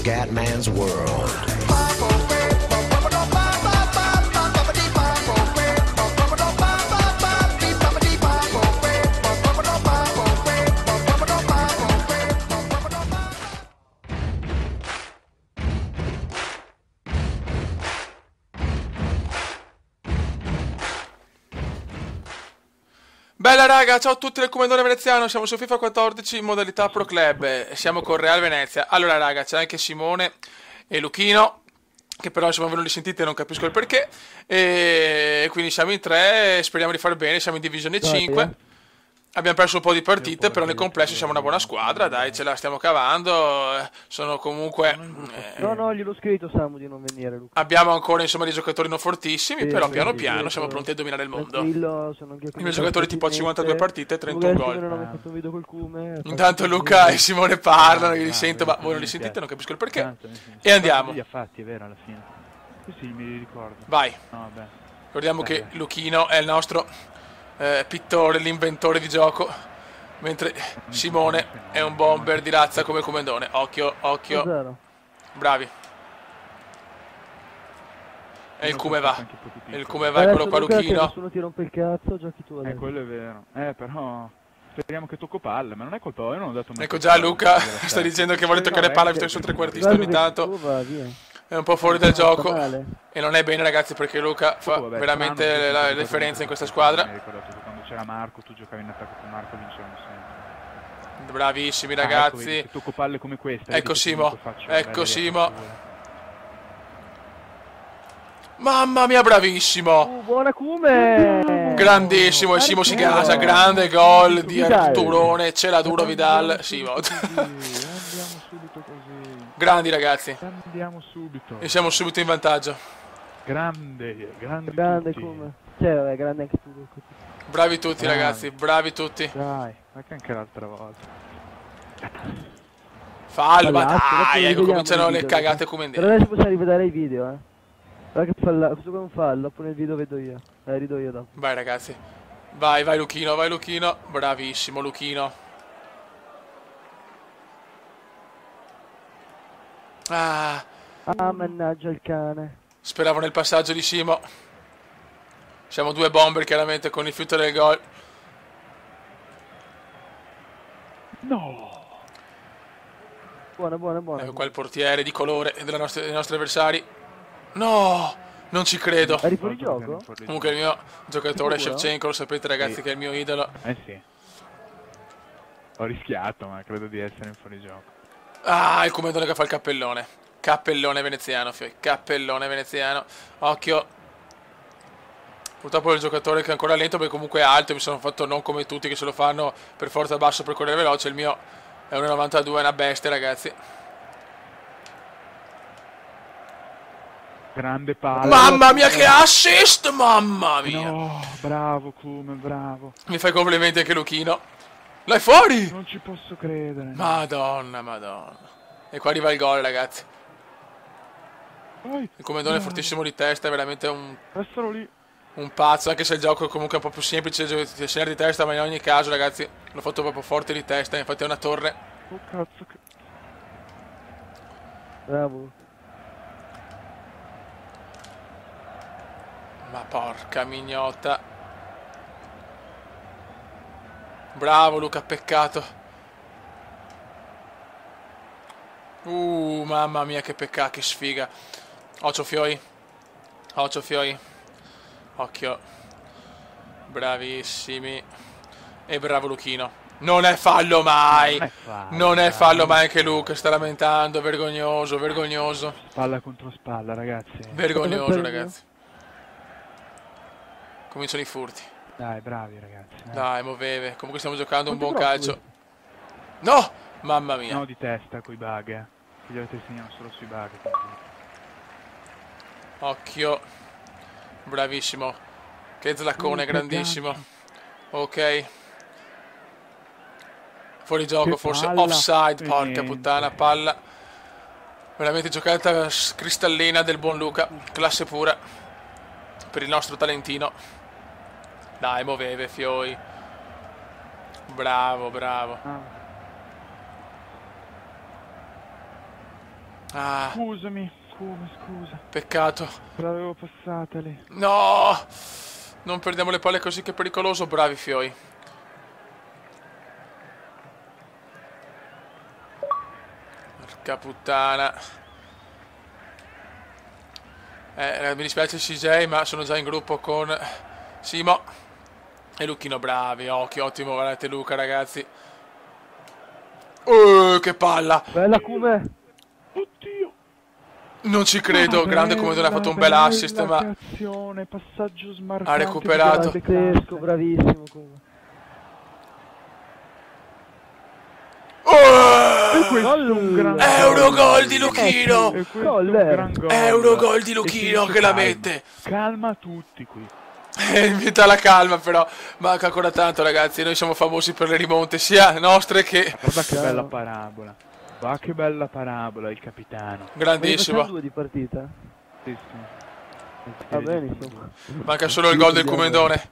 Scatman's World. Bella raga, ciao a tutti del Comandone Veneziano, siamo su FIFA 14 in modalità Pro Club e siamo con Real Venezia. Allora raga, c'è anche Simone e Luchino, che però insomma ve non li sentite e non capisco il perché. E quindi siamo in tre, speriamo di far bene, siamo in Divisione 5. Abbiamo perso un po' di partite, però nel complesso siamo una buona squadra, dai, ce la stiamo cavando. Sono comunque... No, gliel'ho scritto Samu di non venire, Luca. Abbiamo ancora insomma dei giocatori non fortissimi, però piano piano siamo ecco. pronti a dominare il mondo. Sono anche I miei giocatori tipo a 52 partite e 31 gol. Non ho fatto un video col Cume. Intanto Luca e Simone parlano, io li sento, ma voi non li sentite, non capisco il perché. E andiamo. Li ha fatti, è vero, alla fine. Sì, mi ricordo. Vai. No, vabbè. Ricordiamo che Luchino è il nostro pittore, l'inventore di gioco, mentre Simone è un bomber di razza come Comendone. Occhio, occhio. Bravi. E il Cume va. E il Cume va, eccolo qua Luchino. Nessuno ti rompe il cazzo, giochi tu adesso. Quello è vero. Però... speriamo che tocco palle, ma non è colpa, io non ho dato mai. Ecco già Luca sta dicendo che vuole toccare palla visto che sono trequartista ogni tanto. È un po' fuori dal gioco e non è bene ragazzi, perché Luca fa veramente la differenza in questa squadra. Mi ricordo che quando c'era Marco, tu giocavi in attacco con Marco, vincevamo sempre. Bravissimi ragazzi. Ecco, tocco palle come questa. Ecco Simo, ecco Simo. Mamma mia, bravissimo. Buona Cume. Grandissimo, e Simo si gasa, grande gol di Arturone, ce l'ha duro Vidal. Simo. Andiamo subito così. Grandi ragazzi. Andiamo subito. E siamo subito in vantaggio. Grande Cume. Cioè, grande anche tu. Bravi tutti ragazzi, bravi tutti. Dai, ma che anche l'altra volta. Fallo, ma dai, ecco, cominciano le cagate come Però adesso possiamo rivedere i video, Guarda che questo qua è un fallo, dopo nel video vedo io. Rido io dopo. Vai ragazzi. Vai Luchino, vai Luchino. Bravissimo Luchino. Ah, mannaggia il cane. speravo nel passaggio di Simo. Siamo due bomber chiaramente con il fiuto del gol. No. Buona. Ecco qua il portiere di colore dei nostri avversari. No, non ci credo. Eri fuori gioco? Comunque il mio giocatore Shevchenko, lo sapete ragazzi che è il mio idolo. Sì. Ho rischiato, ma credo di essere in fuorigioco. Ah, il Comendone che fa il cappellone. Cappellone veneziano, cappellone veneziano. Occhio. Purtroppo il giocatore che è ancora lento, perché comunque è alto. Mi sono fatto non come tutti che se lo fanno per forza basso per correre veloce. Il mio è 1,92, è una bestia ragazzi. Grande palla. Mamma mia che assist, mamma mia. No, bravo Cume, bravo. Mi fai complimenti anche Luchino. Là è fuori. Non ci posso credere. Madonna. E qua arriva il gol ragazzi. Il Comendone è fortissimo di testa, è veramente Restalo lì. un pazzo, anche se il gioco è comunque un po' più semplice di segnare di testa, ma in ogni caso ragazzi l'ho fatto proprio forte di testa, infatti è una torre. Oh cazzo che... Bravo. Ma porca mignotta. Bravo Luca, peccato. Mamma mia che peccato, che sfiga. Occhio Fioi. Occhio. Bravissimi. E bravo Luchino. Non è fallo mai. Non è fallo mai anche Luca, sta lamentando, vergognoso. Spalla contro spalla ragazzi. Vergognoso ragazzi. Cominciano i furti. Dai, bravi ragazzi. Dai, muoveve. Comunque stiamo giocando un buon calcio. No! Mamma mia. No, di testa coi bug, Gli altri segnano solo sui bug. Occhio. Bravissimo. Che zlaccone, grandissimo. Ok. Fuori gioco, forse offside. Porca puttana, palla. Veramente giocata cristallina del buon Luca. Classe pura. Per il nostro talentino. Dai, muoveve, Fioi. Bravo. Ah, Scusami, scusa. peccato. Te l'avevo passata lì. No! Non perdiamo le palle così che è pericoloso. Bravi Fioi. Porca puttana. Mi dispiace CJ, ma sono già in gruppo con Simo e Luchino. Bravi, occhio, ottimo, guardate Luca, ragazzi. Che palla! Bella Cume. Oddio. Non ci credo, grande come ha fatto un bel assist, ma Che azione, passaggio smarcante. ha recuperato. Pazzesco, bravissimo Cume. E questo è un gran gol. Eurogol di Luchino! E questo è Gol, un gran gol. Eurogol di E Luchino si che la calma. mette. Calma tutti qui. Invita alla calma, però manca ancora tanto, ragazzi. Noi siamo famosi per le rimonte sia nostre che Guarda che bella parabola. Va che bella parabola il capitano. Ma ne facciamo grandissimo. 2 di partita? Sì. Va bene, insomma. Manca solo il gol del Cumendone.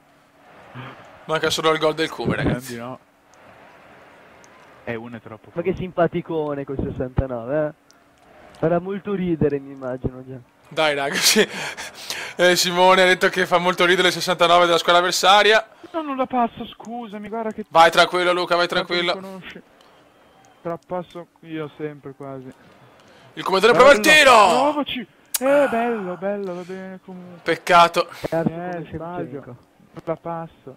Manca solo il gol del Cume, ragazzi. Grandi no. Uno è troppo. Ma che simpaticone col 69, eh? Farà molto ridere, mi immagino già. Dai, ragazzi. Simone ha detto che fa molto ridere il 69 della squadra avversaria. No, non la passo, scusami, guarda che... Vai tranquillo, Luca, vai Mi tranquillo. conosci. Trapasso io sempre quasi. Il Cumendone prova il tiro! Provaci! Bello, va bene comunque. Peccato. Terzo come sbaglio. Shevchenko. Non la passo.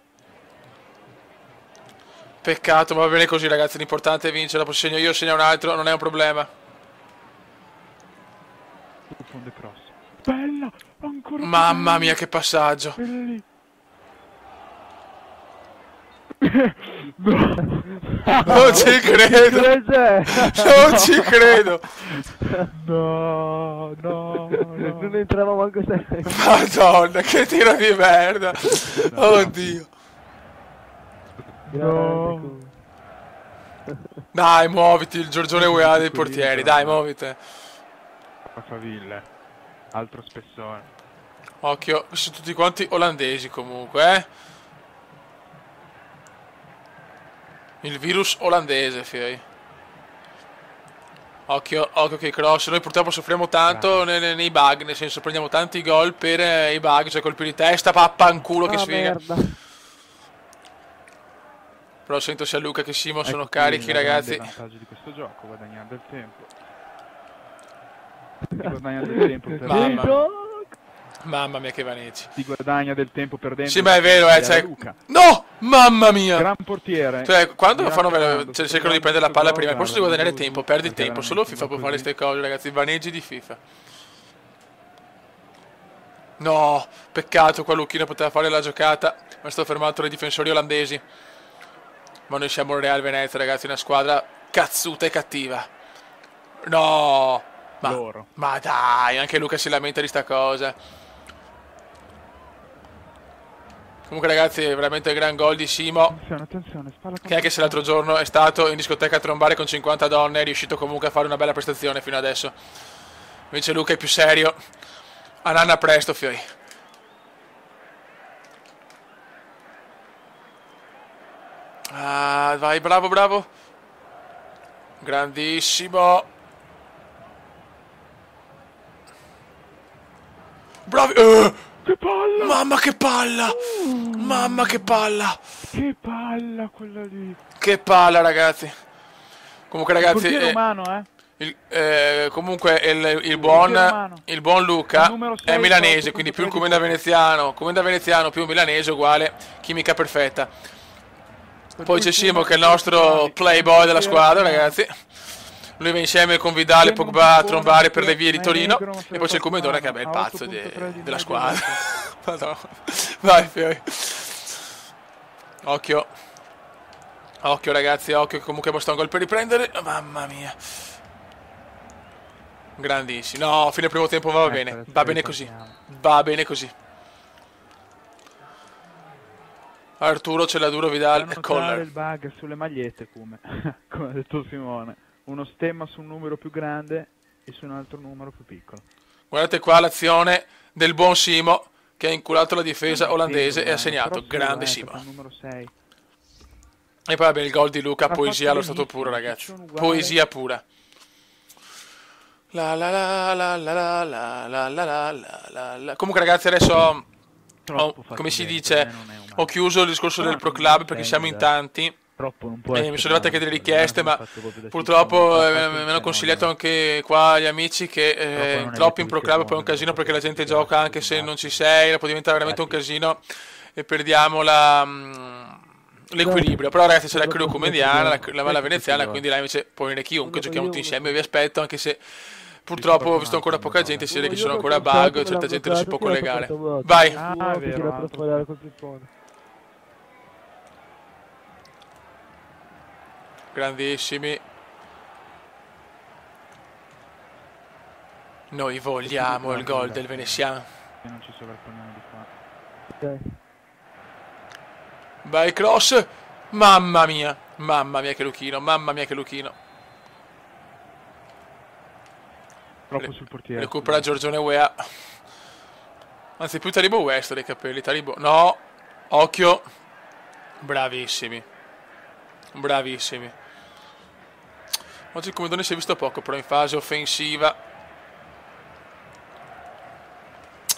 Peccato, ma va bene così, ragazzi. L'importante è vincere. Dopo segno io, segna un altro, non è un problema. Profonde cross. Bella! Ancora più Mamma bella. mia, che passaggio. Quella lì. Non ci credo. 3-0. Non ci credo. No. Non entrava manco sempre. Madonna, che tiro di merda. Oddio. No. Dai, muoviti, il Giorgione UEA dei portieri. Dai, muoviti. Faville. Altro spessore. Occhio, sono tutti quanti olandesi comunque, eh. Il virus olandese, fioi. Occhio che i cross. Noi purtroppo soffriamo tanto nei bug, nel senso prendiamo tanti gol per i bug, cioè colpi di testa, pappanculo che sfiga. Merda. Però sento sia Luca che Simo sono Ecco carichi, il ragazzi. grande vantaggio di questo gioco, guadagnare del tempo. Si guadagna del tempo perdendo. Mamma mia che vaneci. Si guadagna del tempo perdendo. Sì, ma è vero, cioè... Luca. No! Mamma mia! Gran portiere. Cioè, quando Mi fanno, raccomando, cioè, se cercano di prendere la questo palla gol, prima, al posto di guarda, guadagnare tempo, perdi perché tempo. Solo veramente FIFA può fare così. queste cose, ragazzi. I vaneggi di FIFA. No, peccato, qua Lucchino poteva fare la giocata, ma è stato fermato dai difensori olandesi. Ma noi siamo il Real Venezia, ragazzi, una squadra cazzuta e cattiva. No! Loro. Ma dai, anche Luca si lamenta di sta cosa. Comunque, ragazzi, è veramente un gran gol di Simo, Attenzione, spalla che anche se l'altro giorno è stato in discoteca a trombare con 50 donne, è riuscito comunque a fare una bella prestazione fino adesso. Invece Luca è più serio. A nanna presto, fioi. Ah, vai, bravo. Grandissimo. Bravi. Che palla! Mamma che palla. Mamma che palla. Che palla quella lì! Che palla, ragazzi. Comunque, ragazzi, Portiere umano, comunque il umano. buon Luca Il numero è 6, milanese, 8, quindi più il 13. Comenda veneziano più milanese uguale chimica perfetta. Poi c'è Simo che è il nostro playboy della squadra, ragazzi. Lui va insieme con Vidal e Pogba a trombare per le vie di Torino. E poi c'è il Comendone che è il pazzo della squadra. Madonna. Vai, fioi. Occhio. Occhio, ragazzi, occhio che comunque basta un gol per riprendere. Mamma mia. Grandissimo. No, fine primo tempo va bene. Va bene così. Va bene così. Arturo, Celaduro, Vidal e Collar. il bug sulle magliette, come ha detto Simone. Uno stemma su un numero più grande e su un altro numero più piccolo. Guardate qua l'azione del buon Simo che ha inculato la difesa olandese e ha segnato. Grande Simo. Numero 6. E poi vabbè, il gol di Luca, Ha poesia fatto allo stato puro, benissimo, ragazzi. sono uguali. Poesia pura. La la la la la la la la la la la. Comunque ragazzi adesso Troppo fatto come si bene, dice, per me non è umano. ho chiuso il discorso del Pro Club perché siamo in tanti. Troppo non può E essere mi sono arrivate anche delle umano, richieste, ma fatto proprio da purtroppo sistema, mi fatto hanno il consigliato fenomeno. anche qua gli amici che Troppo non è troppo detto in che Pro sia Club poi è buono, un casino dopo perché la che gente ti gioca piace, anche ti se non basta. ci sei, può diventare veramente un Infatti, casino e perdiamo l'equilibrio. Però ragazzi c'è la crew comediana, la Aspetta che veneziana, ti quindi là invece può venire chiunque, Uno giochiamo io, tutti uno insieme, tu. vi aspetto anche se ci purtroppo sto ho visto ancora qualcun poca altro gente, si in vede che Uno ci sono io ancora perché ho bug, me certa l'hanno gente non si può bloccato, collegare. tirato vuoto. Vai! Uno zona. tuo Ah, che vero, tira per alto, sparare sì. col pippone. Grandissimi. Noi vogliamo il gol del veneziano. E non ci sovrapponiamo di qua. Ok. Vai cross. Mamma mia che Luchino, mamma mia che Luchino. Troppo sul portiere. Recupera Giorgione Wea. Anzi più Taribo West dei capelli, Taribo. No, occhio. Bravissimi. Bravissimi. Oggi il Comodone si è visto poco, però in fase offensiva.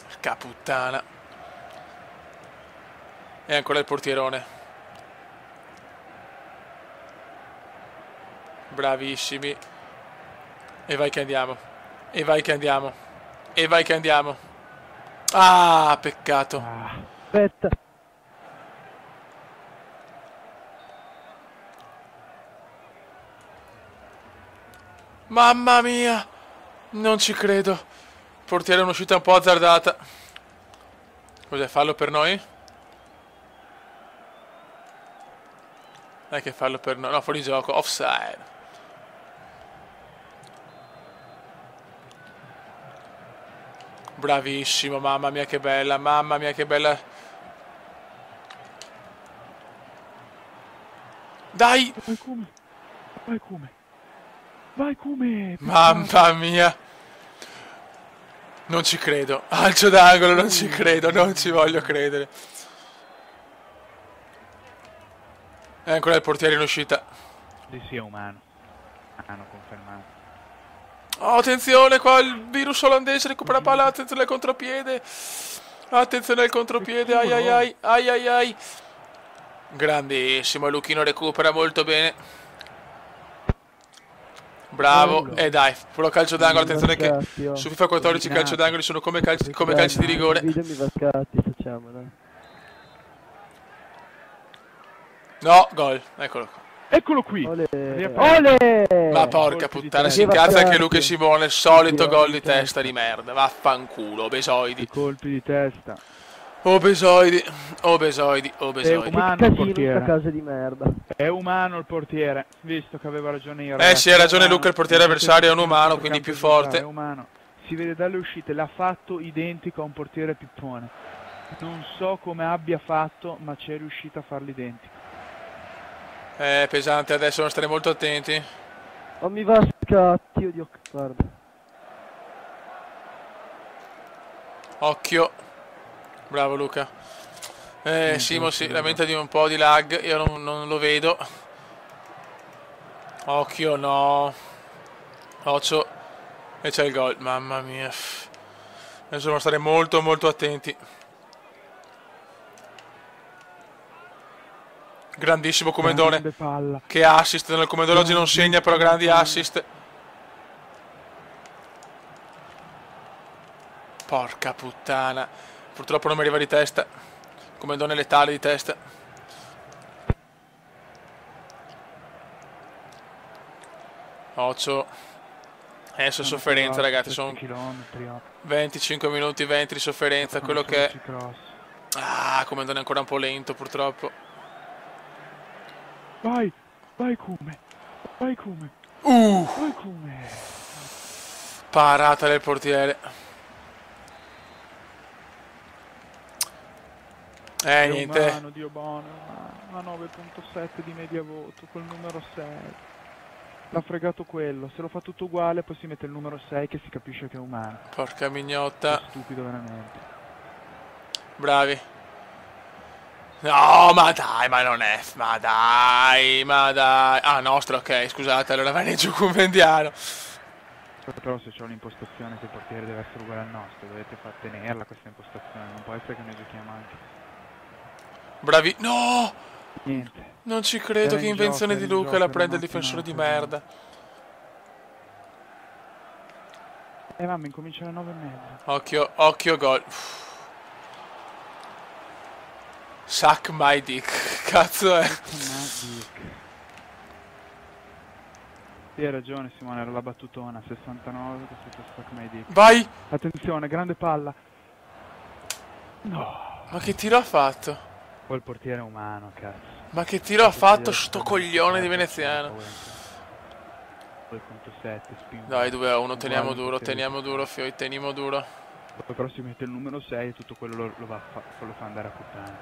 Porca puttana. E ancora il portierone. Bravissimi. E vai che andiamo. E vai che andiamo. E vai che andiamo. Ah, peccato. Ah, Aspetta. Mamma mia. Non ci credo. Il portiere è un'uscita un po' azzardata. Cos'è, fallo per noi? Dai che fallo per noi. No, fuori gioco. Offside. Bravissimo, mamma mia che bella, mamma mia che bella. Dai! vai come? Vai come? Vai come? Mamma mia! Non ci credo. Calcio d'angolo, non ci credo, non ci voglio credere. E ancora il portiere in uscita. Sì, è umano. Umano, confermato. Oh, attenzione qua, il virus olandese recupera palla, attenzione al contropiede. Attenzione al contropiede, ai ai ai, ai ai ai. Grandissimo, Luchino recupera molto bene. Bravo, e dai, puro calcio d'angolo, attenzione che su FIFA 14 i calcio d'angoli sono come calci di rigore. Video mi va scatti, facciamo, dai. No, gol, eccolo qua. Eccolo qui! Ole! Riaperto. Ole! Ma porca colpi di puttana, testa. si incazza anche Cacchio. Luca e Simone, il solito Cacchio, gol di cacchio. testa di merda, vaffanculo, obesoidi. I colpi di testa. Obesoidi, obesoidi, obesoidi. Umano Che il casino portiere. sta casa di merda. È umano il portiere, visto che aveva ragione io. Sì, ha ragione Luca, il portiere avversario è un umano, quindi più forte. È umano. Si vede dalle uscite, l'ha fatto identico a un portiere pippone. Non so come abbia fatto, ma c'è riuscito a farlo identico. Pesante, adesso dobbiamo stare molto attenti. Oh, mi va scatti, oddio, guarda. Occhio. Bravo Luca. Simo si lamenta di un po' di lag, io non lo vedo. Occhio, no. Occhio. E c'è il gol, mamma mia. Adesso dobbiamo stare molto molto attenti. Grandissimo Comendone. Grande palla. Che assist, nel Comendone oggi non segna, però grandi assist. Porca puttana. Purtroppo non mi arriva di testa. Comendone letale di testa. Occhio. Adesso è sofferenza ragazzi, sono chilometri. 25 minuti 20 di sofferenza, quello che è. Cross. Ah, Comendone è ancora un po' lento purtroppo. Vai, vai come? Vai come? Vai come? Parata del portiere. È Niente. umano, Dio buono, a 9.7 di media voto col numero 6. L'ha fregato quello, se lo fa tutto uguale poi si mette il numero 6 che si capisce che è umano. Porca mignotta. È stupido veramente. Bravi. No, ma dai, ma non è. Ma dai, ma dai. Ah, nostra, ok, scusate, allora va giù Convendiano. Però se c'ho l'impostazione che il portiere deve essere uguale al nostro, dovete far tenerla questa impostazione, non può essere che noi giochiamo anche. Bravi. No! Niente. Non ci credo, Era che in invenzione gioco, di era in Luca, e la gioco, era prende il un'ottima difensore di occasione. merda. Mamma, incomincia alle 9:30. Occhio, occhio, gol. Suck my dick. Cazzo è. Sì, hai ragione Simone, era la battutona, 69, questo è stack my dick. Vai! Attenzione, grande palla. No. Ma che tiro ha fatto? Poi il portiere è umano, cazzo. Ma che tiro ha fatto sto coglione di veneziano? Poi conto 7, spingo. Dai, 2-1, teniamo Uguale, duro, portiere. teniamo duro, Fioi, teniamo duro. Poi però si mette il numero 6 e tutto quello lo fa andare a puttane.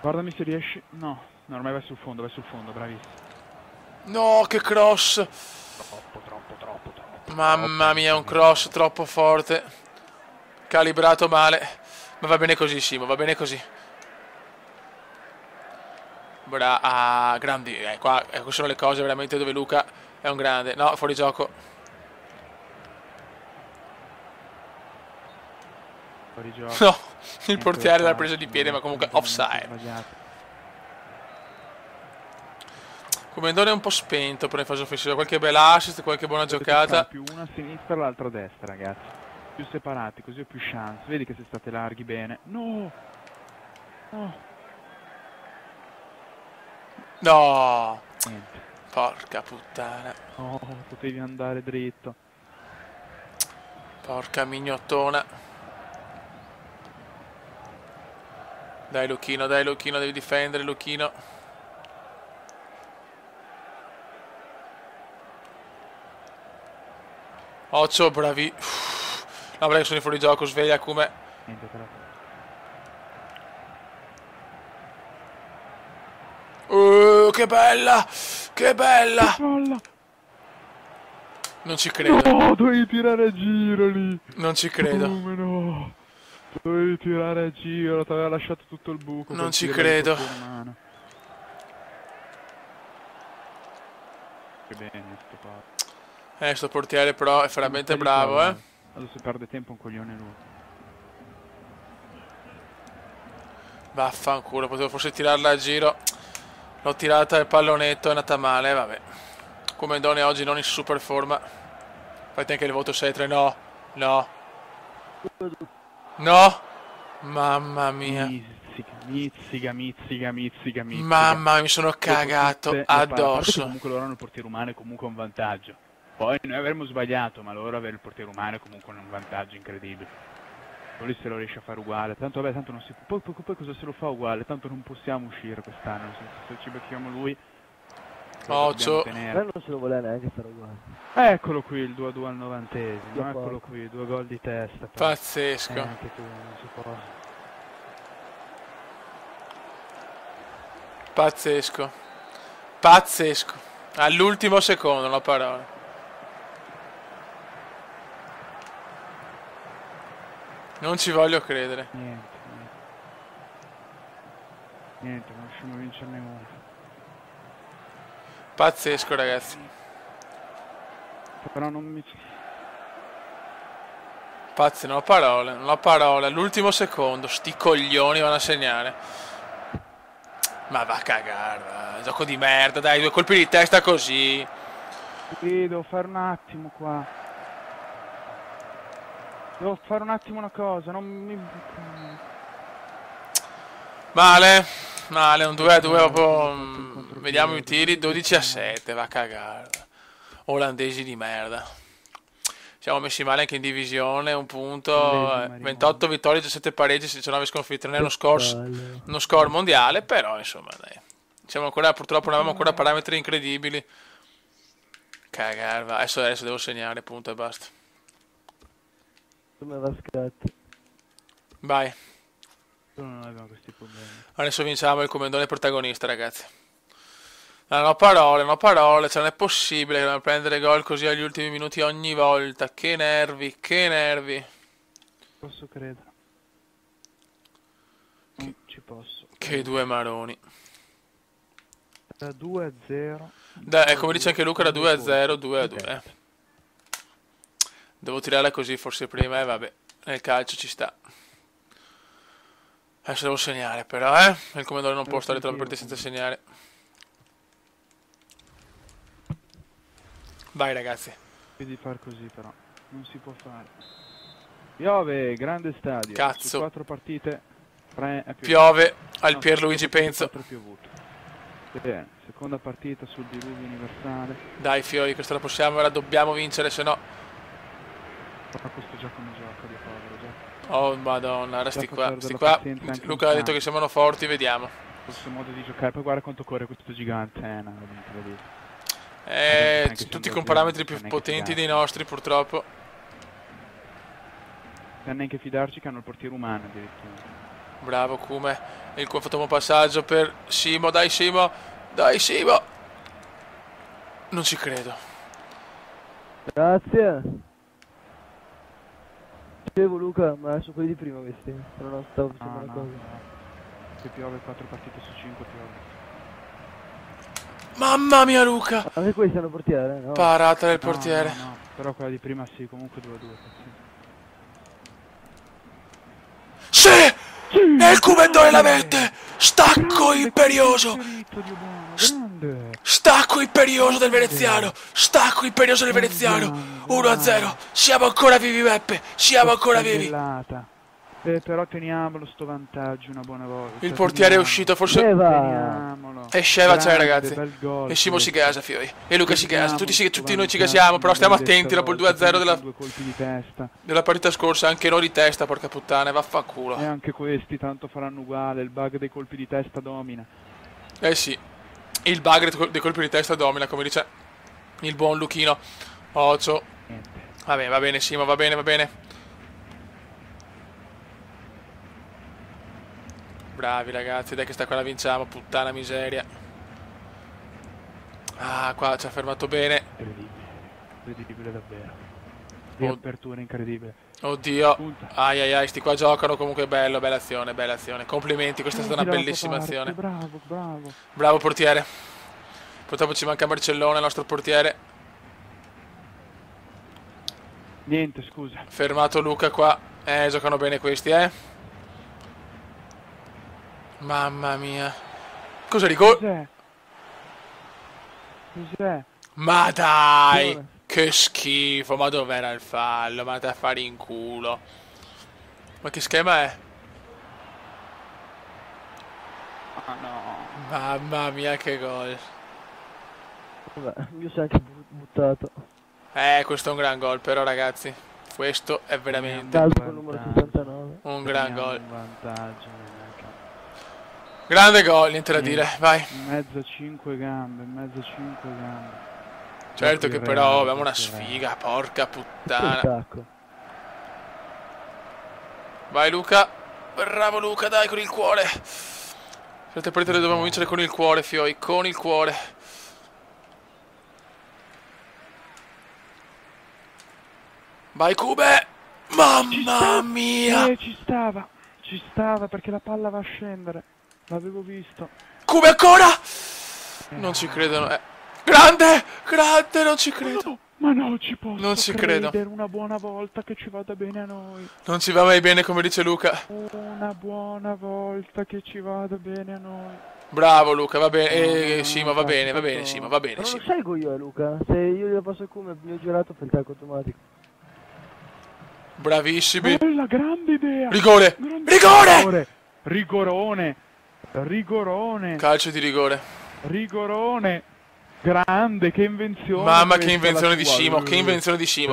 Guardami se riesci. No, ormai vai sul fondo, bravissimo. No, che cross! Troppo. Mamma mia, un cross troppo forte. Calibrato male. Ma va bene così, Simo, va bene così. Grandi. Qua queste sono le cose veramente dove Luca è un grande. No, fuori gioco. Fuori gioco. No, il portiere l'ha preso di piede, ma comunque offside. Sbagliato. Comendone è un po' spento per in fase offensiva. Qualche bella assist, qualche buona giocata. Più una a sinistra e l'altra a destra, ragazzi. Più separati, così ho più chance. Vedi che se state larghi bene. No! No! Niente. Porca puttana. No, potevi andare dritto. Porca mignottona. Dai Luchino, devi difendere Luchino. Occhio, bravi. No, perché sono fuori gioco, sveglia come. Niente, però. Che bella! Che bella! Palla! Non ci credo. No, dovevi tirare a giro lì. Non ci credo. Come no? Dovevi tirare a giro, ti aveva lasciato tutto il buco. Non col ci tiro credo. del portiere in mano. Che bene sto qua. Sto portiere però è veramente bravo, eh. Adesso perde tempo un coglione lui. Vaffanculo, potevo forse tirarla a giro. L'ho tirata, il pallonetto è andata male, vabbè. Comendone oggi non in super forma. Fate anche il voto 6-3, no. No. No. Mamma mia. Mizzica. Mamma mia, mi sono cagato addosso. Comunque loro hanno il portiere umano è comunque un vantaggio. Poi noi avremmo sbagliato, ma loro avere il portiere umano è comunque un vantaggio incredibile. Poi se lo riesce a fare uguale, tanto vabbè, tanto non si può. Poi cosa se lo fa uguale? Tanto non possiamo uscire quest'anno, nel senso, se ci becchiamo lui. Occhio. Ma non se lo voleva neanche fare uguale. Eccolo qui il 2-2 al 90esimo, Dio eccolo porco. qui, 2 gol di testa. Pazzesco. Anche tu, non si può. Pazzesco. Pazzesco. All'ultimo secondo, la parola. Non ci voglio credere. Niente, non riusciamo a vincerne uno. Pazzesco, ragazzi. Però non mi... Pazzi, non ho parole, non ho parole. All'ultimo secondo, sti coglioni vanno a segnare. Ma va a cagare, va. Gioco di merda, dai, 2 colpi di testa così. Sì, devo fare un attimo qua. Devo fare un attimo una cosa, non mi... Male, un 2-2 proprio. Vediamo i tiri, 12-7, va a cagare. Olandesi di merda. Siamo messi male anche in divisione, un punto, 28 vittorie, 17 pareggi, 19 sconfitte, non è uno score mondiale, però insomma dai. Siamo ancora, purtroppo non abbiamo ancora parametri incredibili. Cagarva, adesso devo segnare, punto e basta. Come va scatti? Vai, Non abbiamo questi problemi. adesso vinciamo il comandone protagonista, ragazzi. Non ho parole, cioè non è possibile che non prendere gol così agli ultimi minuti ogni volta. Che nervi, che nervi. Posso credere. Non ci posso. Che due maroni. Da 2-0. Come dice anche Luca, da 2-0, 2-2. Devo tirare così forse prima, e vabbè, nel calcio ci sta. Adesso devo segnare però, il commendatore non può stare troppe partite senza segnare. Vai ragazzi. Di far così però, non si può fare. Piove, grande stadio. Cazzo. Su 4 partite, 3 è piovuto. Piove al Pierluigi Penzo. 4 è piovuto. Bene, seconda partita sul diluvio universale. Dai Fiori, questa la possiamo, la dobbiamo vincere, se no... Ma questo gioco non gioca di povero, già. Oh madonna, ora sti Gioca qua, perdere sti la qua. pazienza anche Luca in ha detto campo. che siamo forti, vediamo. Questo modo di giocare, poi guarda quanto corre questo gigante, una roba incredibile. Tutti con parametri più potenti dei nostri, purtroppo. Non neanche fidarci che hanno il portiere umano addirittura. Bravo Kume. Il qua fatto un passaggio per Simo, dai Simo. Dai Simo. Non ci credo. Grazie. Dicevo Luca, ma sono quelli di prima questi. Se non stavo facendo una cosa. Se piove 4 partite su 5 piove. Mamma mia Luca. Anche questi hanno portiere, no? Parata del portiere. No, però quella di prima sì, comunque 2-2. Sì! E il Cumendone la mette! Stacco imperioso! Grande! Stacco imperioso del veneziano! Stacco imperioso del veneziano! 1-0! Siamo ancora vivi Beppe! Siamo ancora vivi! Però teniamolo sto vantaggio una buona volta. Il portiere è uscito, forse... Teniamolo. E Sceva c'è ragazzi. Bel gol, E Simo si gasa Fiori. E Luca si gasa. Teniamo Tutti noi ci sto gasiamo. Però stiamo vantaggio, attenti dopo il 2-0 due colpi di testa. della partita scorsa. Anche noi di testa, porca puttana. Vaffanculo. E anche questi tanto faranno uguale. Il bug dei colpi di testa domina. Eh sì. Il bug dei colpi di testa domina, come dice il buon Luchino. Ocio. Niente. Va bene Simo, va bene. Bravi ragazzi, dai che sta qua la vinciamo, puttana miseria. Ah, qua ci ha fermato bene. Incredibile davvero. Riapertura incredibile. Oddio. Punta. Ai, sti qua giocano comunque bello, bella azione. Complimenti, questa è stata una bellissima azione. Bravo. Bravo portiere. Purtroppo ci manca Marcellone, il nostro portiere. Niente, scusa. Fermato Luca qua. Giocano bene questi, Mamma mia. Cosa rigore? Cos'è? Ma dai! Che schifo, ma dov'era il fallo? Ma da fare in culo. Ma che schema è? Ah no. Mamma mia che gol. Vabbè, io sono anche buttato. Questo è un gran gol, però ragazzi. Questo è veramente Caldo con il numero 69. un gran gol. Un vantaggio. Grande gol, niente da dire, vai. In mezzo a 5 gambe, Certo che però abbiamo una sfiga, porca puttana. Stacco. Vai Luca. Bravo Luca, dai, con il cuore. Certe partite le dobbiamo vincere con il cuore, Fioi, con il cuore. Vai Cube. Mamma mia. Ci stava perché la palla va a scendere. L'avevo visto. Cube ancora. Non ci credo. Grande, non ci credo. Ma no, ci posso Non ci credo. Una buona volta che ci vada bene a noi. Non ci va mai bene come dice Luca. Una buona volta che ci vada bene a noi. Bravo Luca, va bene. Simo, va bene, Simo, va bene. Non Simo. lo seguo io, Luca. Se io glielo passo come mi ho girato per il calco automatico. Bravissimi. Bella, grande idea. Rigore. Rigorone. Calcio di rigore. Grande, che invenzione. Mamma, che invenzione di Simo,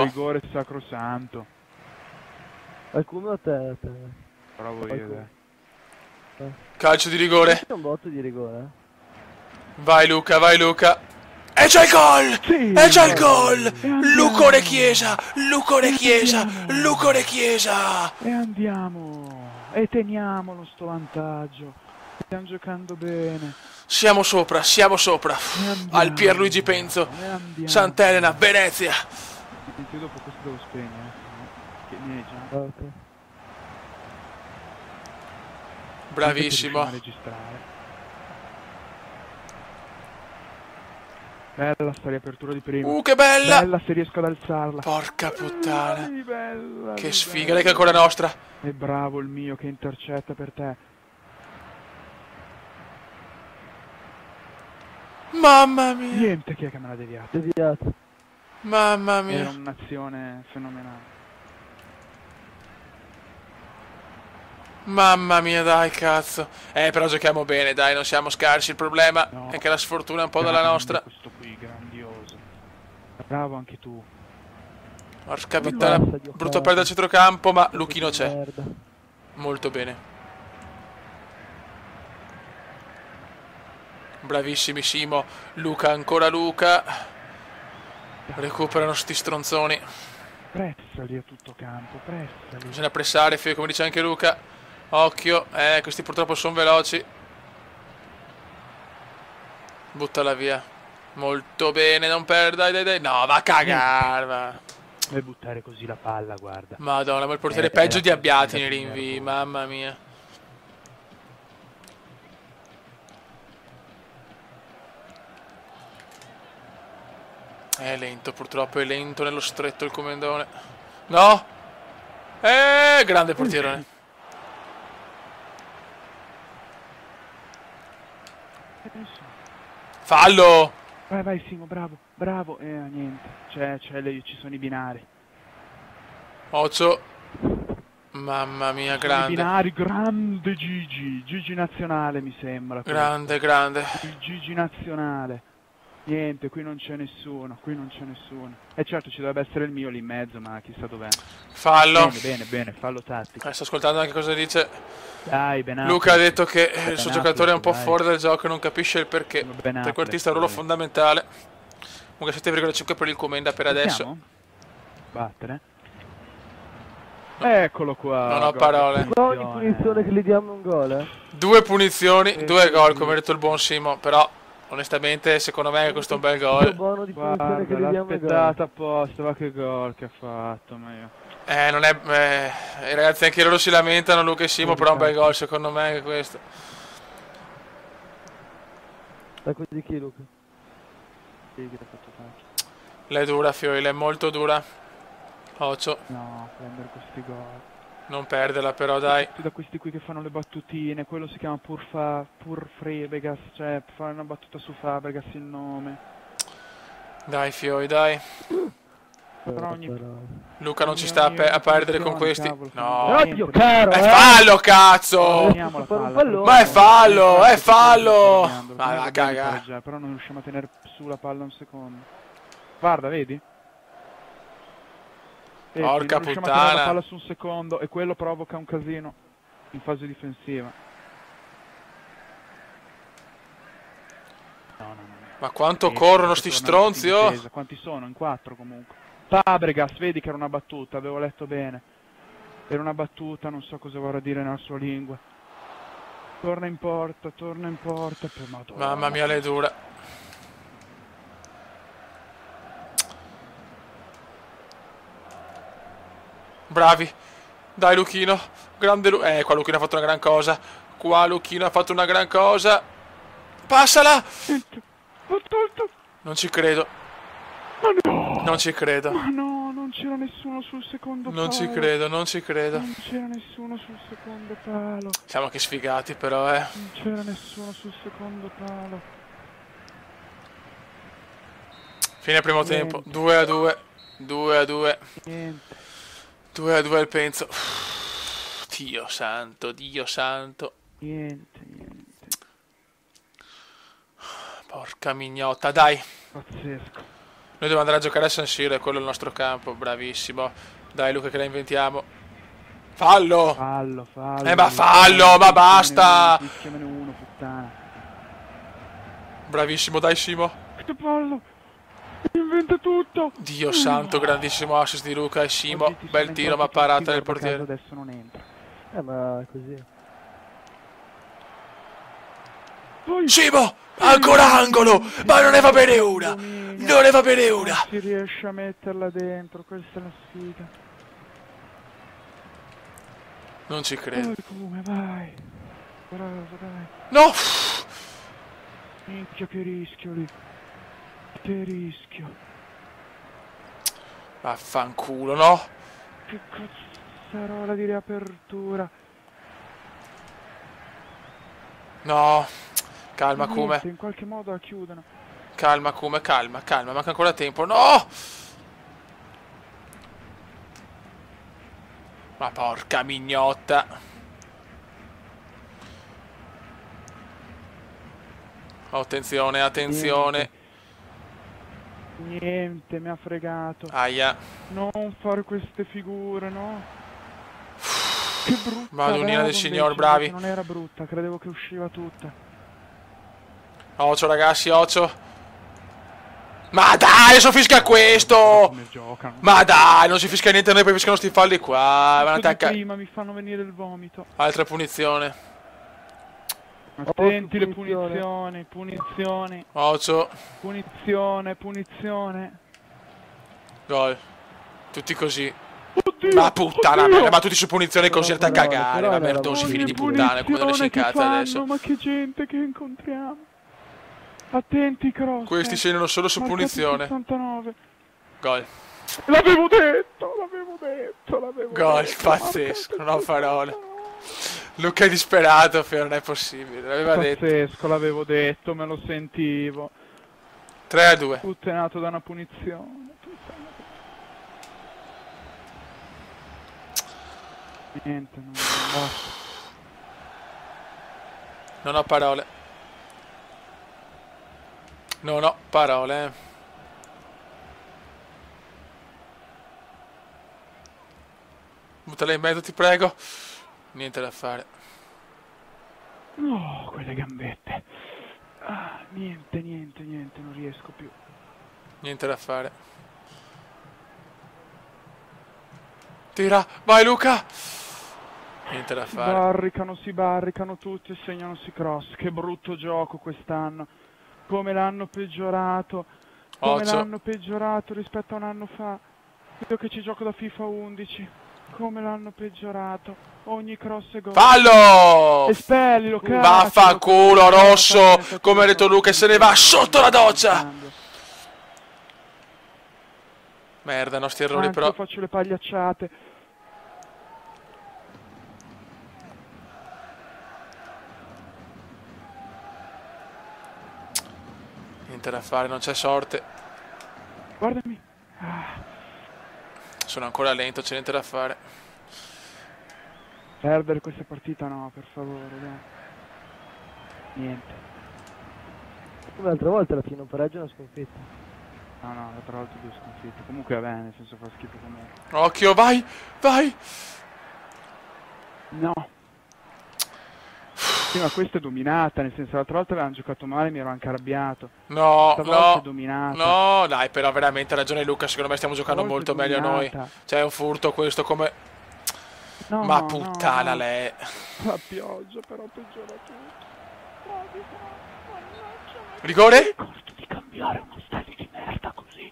Rigore sacrosanto. Qualcuno a te. Bravo io, Calcio di rigore. C'è un botto di rigore. Vai Luca. E c'è il gol! Sì, E c'è il gol! andiamo. Lucore Chiesa! E andiamo. E teniamolo sto vantaggio. Stiamo giocando bene. Siamo sopra. Al Pierluigi Penzo. Sant'Elena, Venezia. Io dopo questo devo spegnere. Che ne è già. Ok. Bravissimo. A registrare. Bella sta riapertura di prima. Che bella! Bella se riesco ad alzarla. Porca puttana. Bella. Che sfiga, lei che è ancora nostra. E bravo il mio che intercetta per te. Mamma mia. Niente, chi è che me l'ha deviata? Deviato. Mamma Era mia. un'azione fenomenale. Mamma mia, dai, cazzo. Però giochiamo bene, dai, non siamo scarsi. Il problema No. è che la sfortuna è un po' dalla Grande nostra. Questo qui, grandioso. Bravo anche tu. Porca puttana, Basta giocare. brutto perdere il centrocampo, ma Luchino c'è. Merda. Molto bene. Bravissimi Simo. Luca, ancora Luca. Recuperano sti stronzoni. Pressali a tutto campo, pressali. Bisogna pressare, Fio, come dice anche Luca. Occhio, questi purtroppo sono veloci. Buttala via. Molto bene, non perda, dai. No, va a cagare, va. E buttare così la palla, guarda. Madonna, ma il portiere peggio di Abbiati nei rinvii, mamma mia. È lento, purtroppo è lento nello stretto il comendone. No! Grande portierone. Fallo! Vai Simo, bravo, bravo. Niente, ci sono i binari. Occhio. Mamma mia, I grande. binari, grande Gigi nazionale mi sembra. Grande. Il Gigi nazionale. Niente, qui non c'è nessuno. E certo ci dovrebbe essere il mio lì in mezzo, ma chissà dov'è. Fallo. Bene, fallo tattico. Sto ascoltando anche cosa dice. Dai, Benati. Luca ha detto che il suo Ben giocatore è un po' dai. fuori dal gioco e non capisce il perché. Ben Trequartista è un ruolo fondamentale. Comunque 7,5 per il Comenda per adesso. Possiamo? Battere? Eccolo qua. Non ho gol parole. di Ma ogni punizione che gli diamo un gol, eh? 2 punizioni, Sì, 2 sì, gol, sì. come ha detto il buon Simo. Però, onestamente, secondo me questo è un bel Il gol. buono di punizione che Guarda, gli diamo l'ha un gol. aspettata apposta, ma che gol che ha fatto, ma io. Non è... ragazzi, anche loro si lamentano, Luca e Simo, però è un bel gol, secondo me, anche questo. Ecco di chi, Luca? Sì, che l'ha fatto tanto. L'è dura, Fiori, è molto dura. Occhio, No, prendere questi gol. non perderla però, dai. Tutti da questi qui che fanno le battutine, quello si chiama pur Fabregas, cioè fare una battuta su Fabregas il nome. Dai, Fiori, dai. Però ogni... Luca non ci sta a perdere con questi. Cavolo, No. Oddio, caro, È fallo, cazzo! Teniamo la Fare un palla. pallone. Ma è fallo, è fallo! Ma Ma va a cagare. Però non riusciamo a tenere su la palla un secondo. Guarda, vedi? Porca non riusciamo a tenere puttana. la palla su un secondo e quello provoca un casino in fase difensiva. No. Ma quanto Sì, corrono perché sti tornano stronzi, tutti in oh! difesa. Quanti sono? In 4 comunque. Fabregas, vedi che era una battuta, avevo letto bene. Era una battuta, non so cosa vorrà dire nella sua lingua. Torna in porta, per Madonna. Mamma mia, le dura. Bravi. Dai, Luchino. Grande qua Luchino ha fatto una gran cosa. Qua Luchino ha fatto una gran cosa. Passala! L'ho tolto! Non ci credo. Ma no! Non ci credo. Ma no, non c'era nessuno sul secondo palo. Non ci credo, non ci credo. Non c'era nessuno sul secondo palo. Siamo anche sfigati però, eh. Non c'era nessuno sul secondo palo. Fine primo tempo. 2-2. 2-2. Niente. 2-2 il penso. Dio santo, Dio santo. Niente. Porca mignotta, dai. Pazzesco. Noi dobbiamo andare a giocare a San Siro, è quello il nostro campo. Bravissimo. Dai Luca che la inventiamo. Fallo! Fallo. Ma fallo, ma basta! Fischiamene uno, puttana. Bravissimo, dai Simo. Che fallo! Inventa tutto! Dio santo, grandissimo assist di Luca e Simo. Oggi ti Bel sono tiro, ma entrati parata tutti, del guarda caso portiere. adesso non entra. Ma è così. Poi... Simo! Ancora angolo! Ma non ne va bene una! Non ne va bene una! Non si riesce a metterla dentro, questa è la sfiga. Non ci credo. Poi come vai? Bravo, dai. No! Minchia che rischio lì. Che rischio. Vaffanculo, no? Che cazzarola di riapertura. No. Calma, Niente, Kume. in qualche modo la chiudono. Calma, Kume, calma, calma. Manca ancora tempo. No! Ma porca mignotta. Oh, attenzione, attenzione. Niente, mi ha fregato. Aia. Non fare queste figure, no? Che brutta. Madonnina del bravo, Signor, invece, bravi. Non era brutta, credevo che usciva tutta. Occhio, ragazzi, occhio. Ma dai, adesso fischia questo! Come giocano. Ma dai, non si fischia niente a noi, poi fischiano sti falli qua. Vanno Di attacca. prima mi fanno venire il vomito. Altra punizione. Attenti le punizione. punizioni. Occhio. Punizione. Gol. Tutti così. Oddio, Ma puttana oddio. merda, ma tutti su punizione così Però, a cagare. però Ma era merdosi, buono. figli di Ogni puttana, come non si punizione che incazza fanno, adesso. ma che gente che incontriamo. Attenti cross. Questi segnano solo su Marcati punizione. 69. Gol. L'avevo detto. Gol, detto. pazzesco, non ho parole. Luca è disperato, Feo, non è possibile. L'aveva detto. Pazzesco, l'avevo detto, me lo sentivo. 3-2. Puttanato da una punizione. Niente, non basta. Non ho parole. Non ho parole. Buttala in mezzo, ti prego. Niente da fare. No, quelle gambette. Ah, niente, non riesco più. Niente da fare. Tira, vai Luca. Niente da fare. Si barricano tutti e segnano si cross. Che brutto gioco quest'anno. Come l'hanno peggiorato. Rispetto a un anno fa. Io che ci gioco da FIFA 11. Come l'hanno peggiorato. Ogni cross è gol. Fallo! Espellilo, cazzo. Vaffanculo, rosso. Come ha detto Luca, se ne va sotto la doccia. Merda, nostri errori Anche però. io faccio le pagliacciate. Niente da fare, non c'è sorte. Guardami. Sono ancora lento, c'è niente da fare. Perdere questa partita no, per favore, dai. Niente. Come l'altra volta alla fine un pareggio e una sconfitta. No, l'altra volta 2 sconfitte. Comunque va bene, nel senso fa schifo comunque. Occhio, vai, vai. No. Sì, ma questa è dominata, nel senso l'altra volta avevano giocato male, mi ero anche arrabbiato. No, Stavolta è dominata. no, dai, però veramente ha ragione Luca, secondo me stiamo giocando Stavolta molto è meglio noi. dominata. C'è un furto questo come... No, Ma puttana no. lei. La pioggia però peggiora tutto. Rigore? Ricordo di cambiare uno stadio di merda così.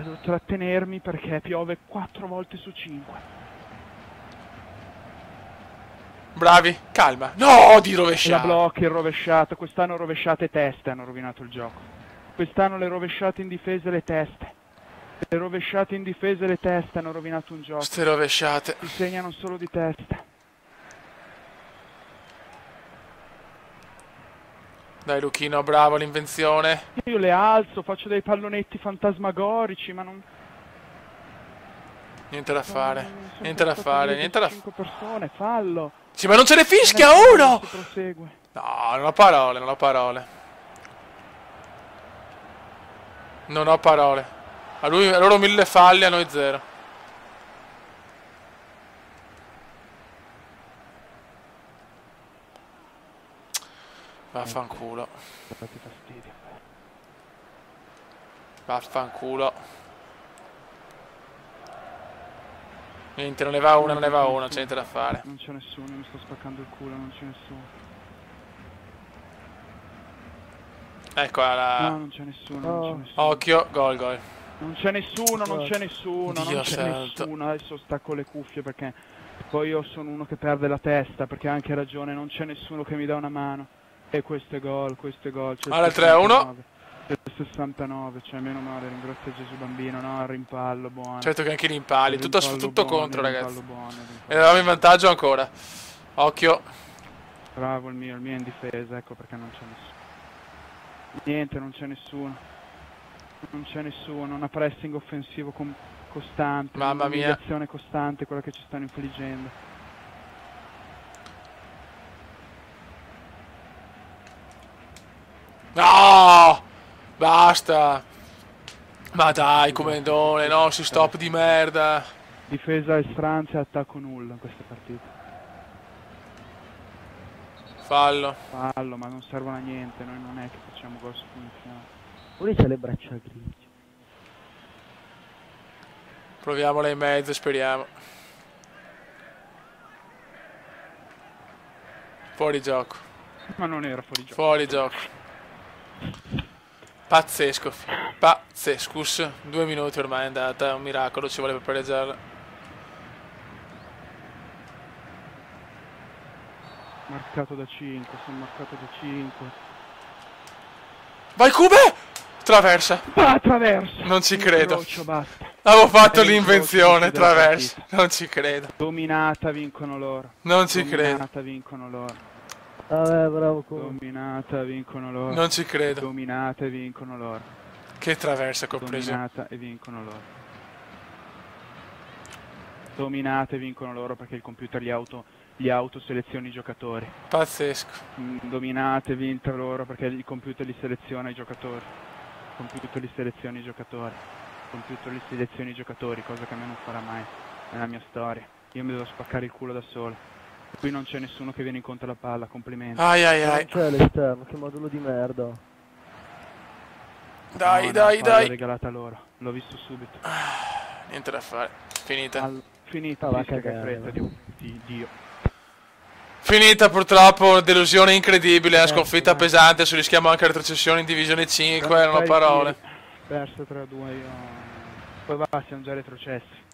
Devo trattenermi perché piove 4 volte su 5. Bravi, calma. No, di La rovesciato. blocchi, il rovesciato. Quest'anno rovesciate teste hanno rovinato il gioco. Quest'anno le rovesciate in difesa e le teste. Le rovesciate in difesa e le teste hanno rovinato un gioco. Ste rovesciate. Si segnano solo di testa. Dai Luchino, bravo l'invenzione. Io le alzo, faccio dei pallonetti fantasmagorici, ma non... Niente da fare. sono Niente da passato fare, via niente da 5 persone, fallo. Sì, ma non ce ne fischia Non è che uno! si prosegue. No, non ho parole, non ho parole. Non ho parole. A loro 1000 falli, a noi 0. Vaffanculo. Date fastidio. Vaffanculo. Niente, non ne va una, non ne va una, non c'è niente da fare. Non c'è nessuno, mi sto spaccando il culo, non c'è nessuno. Ecco No, la... non c'è nessuno, non c'è nessuno. Occhio, gol, gol. Non c'è nessuno, non c'è nessuno, Dio non c'è santo. nessuno. Adesso stacco le cuffie perché poi io sono uno che perde la testa, perché ha anche ragione, non c'è nessuno che mi dà una mano. E questo è gol, questo è gol. C'è il Allora, il 3-1. 69. C'è il 1,69, cioè meno male, ringrazia Gesù bambino, no, il rimpallo buono. Certo che anche gli impali, tutto Rimpallo contro, buono, ragazzi. rimpallo buono, rimpallo E eravamo in vantaggio ancora. Occhio. Bravo il mio è in difesa, ecco perché non c'è nessuno. Niente, non c'è nessuno. Non c'è nessuno, una pressing offensivo costante, Mamma mia. un'umiliazione costante, quella che ci stanno infliggendo. No! Basta. Ma dai, comandone, no, si stop di merda. Difesa estranza e attacco nullo in questa partita. Fallo. Fallo, ma non servono a niente, noi non è che facciamo gol su punizione. Lui c'ha le braccia grigie. Proviamola in mezzo, speriamo. Fuori gioco. Ma non era fuori gioco. Fuori gioco. Pazzesco. Pazzescus. 2 minuti ormai è andata, è un miracolo, ci vuole per pareggiarla. Marcato da 5, sono marcato da 5. Vai Cube! Traversa. Va attraverso! Non ci credo. Incrocio, basta. Avevo fatto È l'invenzione, l'incrocio della traversa. partita. Non ci credo. Dominata, vincono loro. Non ci credo. Dominata, vincono loro. Vabbè, bravo come. Dominata, vincono loro. Non ci credo. Dominata e vincono loro. Che traversa che ho preso. Dominata e vincono loro. Dominata e vincono loro perché il computer gli autoseleziona i giocatori. Pazzesco. Dominate e vinta loro perché il computer li seleziona i giocatori. Il computer li seleziona i giocatori. Il computer li seleziona i giocatori, cosa che a me non farà mai nella mia storia. Io mi devo spaccare il culo da solo. Qui non c'è nessuno che viene incontro alla palla, complimenti. Ai ai Non ai. c'è l'esterno, che modulo di merda. Dai, No, dai, la palla dai. regalata loro, l'ho visto subito. Niente da fare. Finita. Finita, Ah, va a fischia che cagare. fretta di Dio. Finita purtroppo, delusione incredibile, una sconfitta dai. pesante, ci rischiamo anche la retrocessione in Divisione 5, non ho parole. Perso 3-2 io. Poi va, siamo già retrocessi.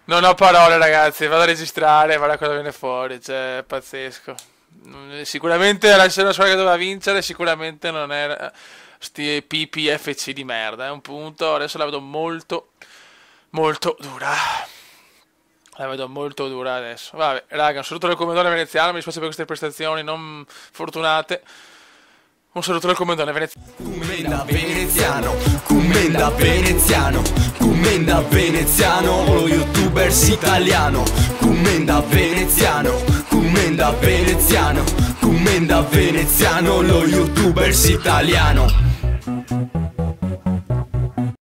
Non ho parole ragazzi, vado a registrare, guarda cosa viene fuori, cioè, pazzesco. Sicuramente era una squadra che doveva vincere, sicuramente non era sti PPFC di merda, è un punto, adesso la vedo molto, molto dura. La vedo molto dura adesso. Vabbè, raga, un saluto del commendatore veneziano, mi dispiace per queste prestazioni non fortunate. Un saluto del commendatore veneziano. Commenda veneziano, commenda veneziano, commenda veneziano, lo youtubers italiano. Commenda veneziano, commenda veneziano, commenda veneziano, lo youtubers italiano.